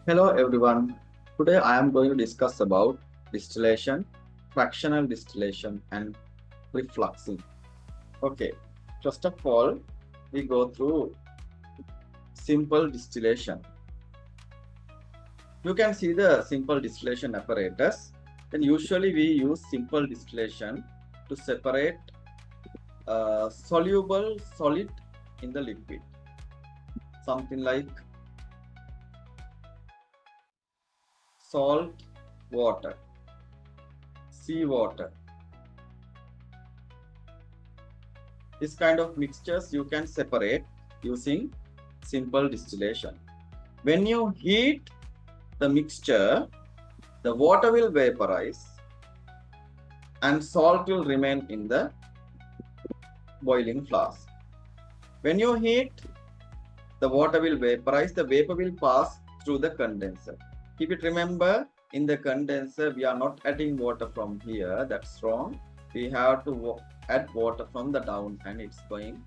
Hello everyone. Today I am going to discuss about distillation, fractional distillation and refluxing. Okay, first of all, we go through simple distillation. You can see the simple distillation apparatus. Then usually we use simple distillation to separate soluble solid in the liquid. Something like salt, water, sea water. This kind of mixtures you can separate using simple distillation. When you heat the mixture, the water will vaporize and salt will remain in the boiling flask. When you heat, the water will vaporize, the vapor will pass through the condenser. Keep it remember, in the condenser, we are not adding water from here, that's wrong. We have to add water from the down and it's going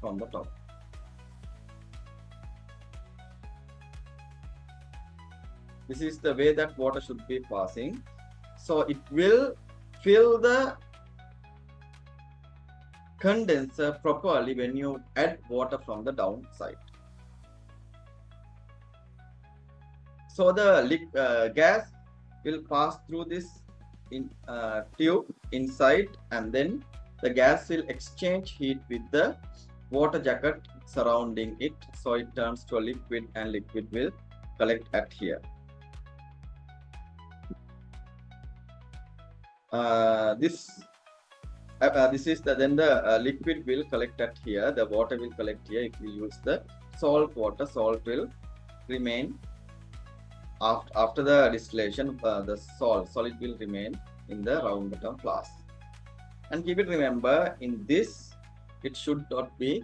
from the top. This is the way that water should be passing. So it will fill the condenser properly when you add water from the downside. So the gas will pass through this tube inside, and then the gas will exchange heat with the water jacket surrounding it. So it turns to a liquid and liquid will collect at here. This is then the liquid will collect at here, the water will collect here. If we use the salt water, salt will remain after the distillation. The solid will remain in the round bottom flask. And keep it remember, in this it should not be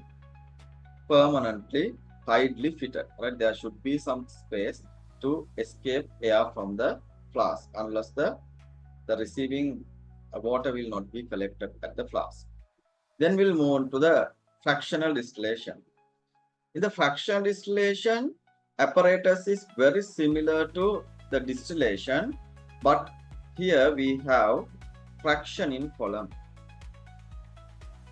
permanently tightly fitted, right? There should be some space to escape air from the flask, unless the receiving water will not be collected at the flask. Then we'll move on to the fractional distillation. In the fractional distillation, apparatus is very similar to the distillation, but here we have fraction in column.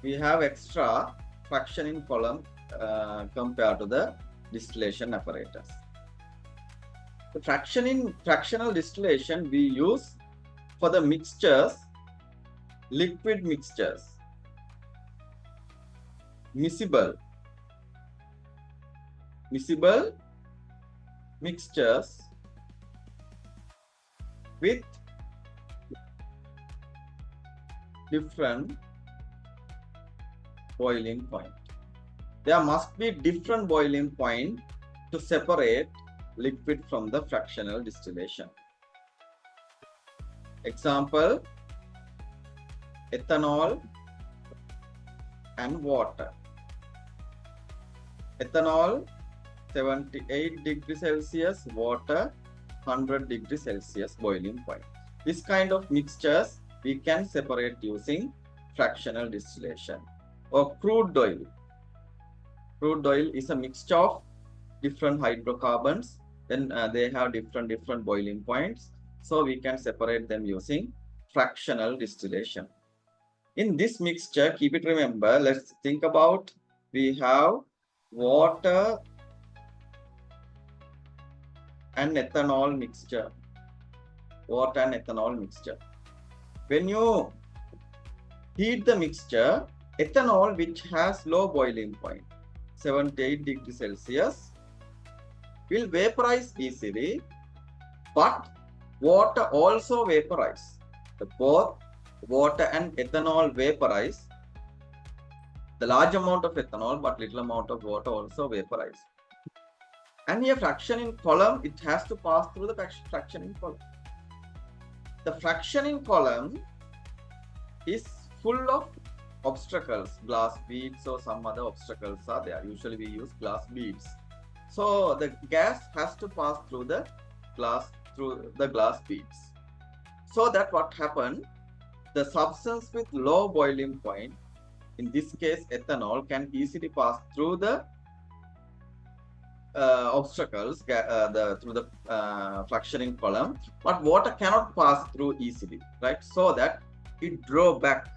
We have extra fraction in column compared to the distillation apparatus. The fractional distillation we use for the mixtures, liquid mixtures, miscible mixtures with different boiling point. There must be different boiling point to separate liquid from the fractional distillation. Example, ethanol and water. Ethanol 78 degrees Celsius, water 100 degrees Celsius boiling point. This kind of mixtures we can separate using fractional distillation. Or crude oil. Crude oil is a mixture of different hydrocarbons. Then they have different boiling points. So we can separate them using fractional distillation. In this mixture, keep it remember, let's think about, we have water and ethanol mixture. Water and ethanol mixture. When you heat the mixture, ethanol, which has low boiling point, 78 degrees Celsius, will vaporize easily, but water also vaporize. Both water and ethanol vaporize. The large amount of ethanol, but little amount of water also vaporize. And here fraction in column, it has to pass through the fraction in column. The fraction in column is full of obstacles, glass beads or some other obstacles are there. Usually we use glass beads. So the gas has to pass through the glass beads. So that what happened, the substance with low boiling point, in this case ethanol, can easily pass through the obstacles through the fractioning column, but water cannot pass through easily, right? So that it draw back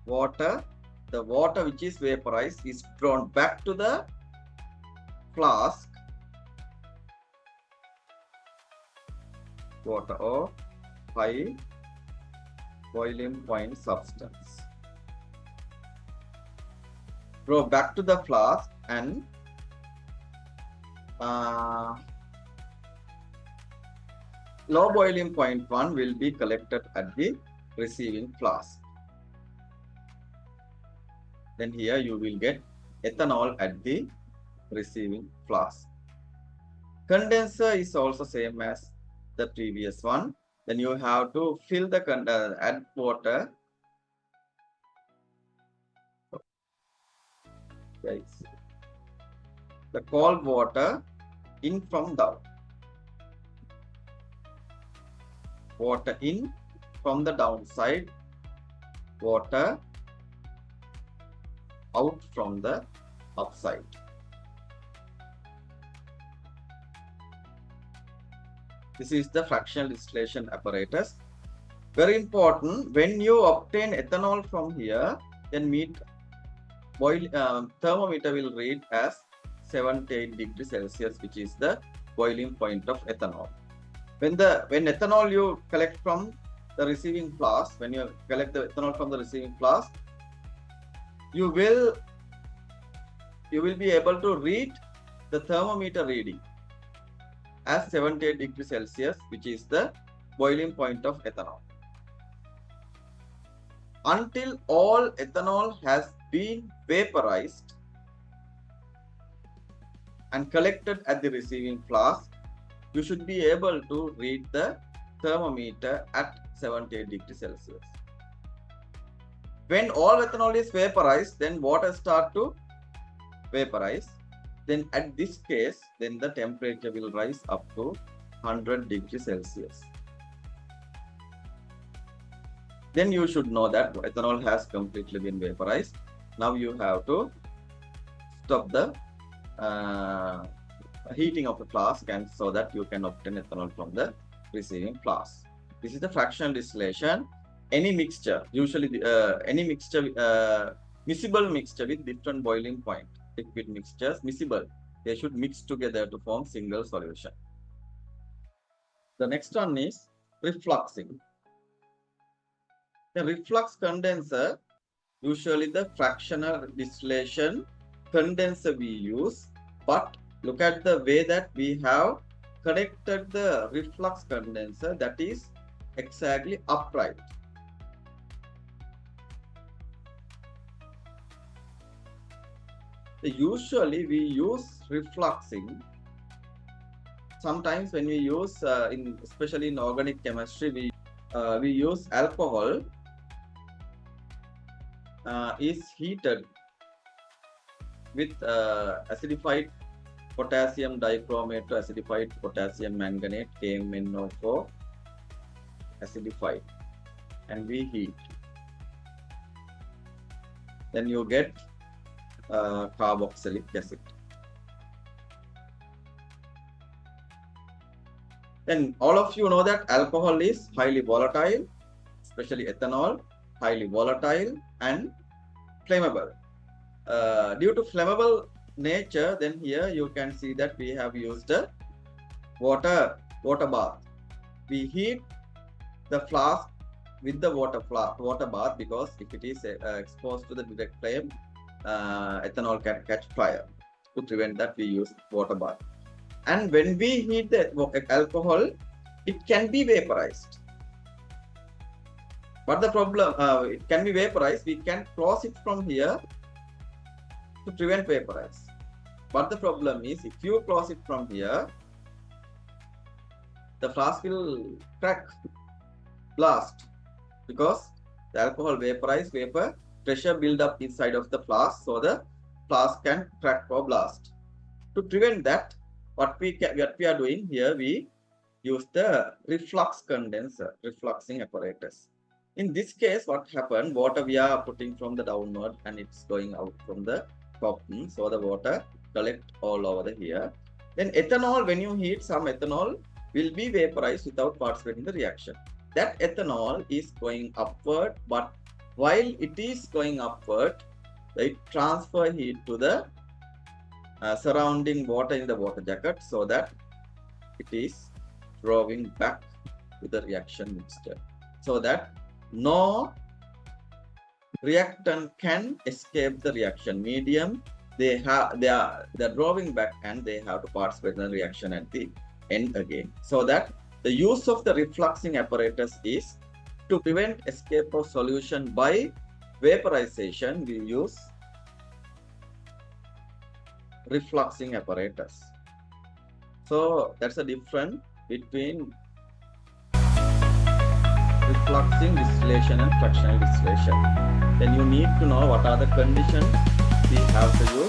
water. The water which is vaporized is drawn back to the flask water or high boiling point substance. Draw back to the flask, and low boiling point 1 will be collected at the receiving flask. Then here you will get ethanol at the receiving flask. Condenser is also same as the previous one. Then you have to fill the add water. Guys, the cold water in from down. Water in from the downside, water out from the upside. This is the fractional distillation apparatus. Very important, when you obtain ethanol from here, then thermometer will read as 78 degrees Celsius, which is the boiling point of ethanol. When ethanol you collect from the receiving flask, when you collect the ethanol from the receiving flask, you will be able to read the thermometer reading as 78 degrees Celsius, which is the boiling point of ethanol. Until all ethanol has been vaporized and collected at the receiving flask, you should be able to read the thermometer at 78 degrees Celsius. When all ethanol is vaporized, then water start to vaporize. Then at this case, then the temperature will rise up to 100 degrees Celsius. Then you should know that ethanol has completely been vaporized. Now you have to stop the heating of the flask, and so that you can obtain ethanol from the receiving flask. This is the fractional distillation. Any mixture, usually any mixture, miscible mixture with different boiling point, liquid mixtures, miscible, they should mix together to form single solution. The next one is refluxing. The reflux condenser, usually the fractional distillation condenser we use, but look at the way that we have connected the reflux condenser, that is exactly upright. Usually we use refluxing. Sometimes when we use, especially in organic chemistry, we use alcohol is heated with acidified potassium dichromate to acidified potassium manganate, KMnO4 acidified, and we heat. Then you get carboxylic acid. Then all of you know that alcohol is highly volatile, especially ethanol, highly volatile and flammable. Due to flammable nature, then here you can see that we have used a water bath. We heat the flask with the water bath, because if it is exposed to the direct flame, ethanol can catch fire. To prevent that, we use water bath. And when we heat the alcohol, it can be vaporized. But the problem, it can be vaporized, we can close it from here to prevent vaporize. But the problem is, if you close it from here, the flask will crack, blast, because the alcohol vaporized, vapor pressure build up inside of the flask, so the flask can crack or blast. To prevent that, what we are doing here, we use the reflux condenser, refluxing apparatus. In this case, what happened, water we are putting from the downward and it's going out from the top, so the water collect all over here. Then ethanol, when you heat, some ethanol will be vaporized without participating in the reaction. That ethanol is going upward, but while it is going upward, it transfer heat to the surrounding water in the water jacket, so that it is drawing back to the reaction mixture, so that no reactant can escape the reaction medium. They are drawing back, and they have to participate in the reaction at the end again. So that the use of the refluxing apparatus is to prevent escape of solution by vaporization. We use refluxing apparatus. So that's the difference between refluxing distillation and fractional distillation. Then you need to know what are the conditions we have to use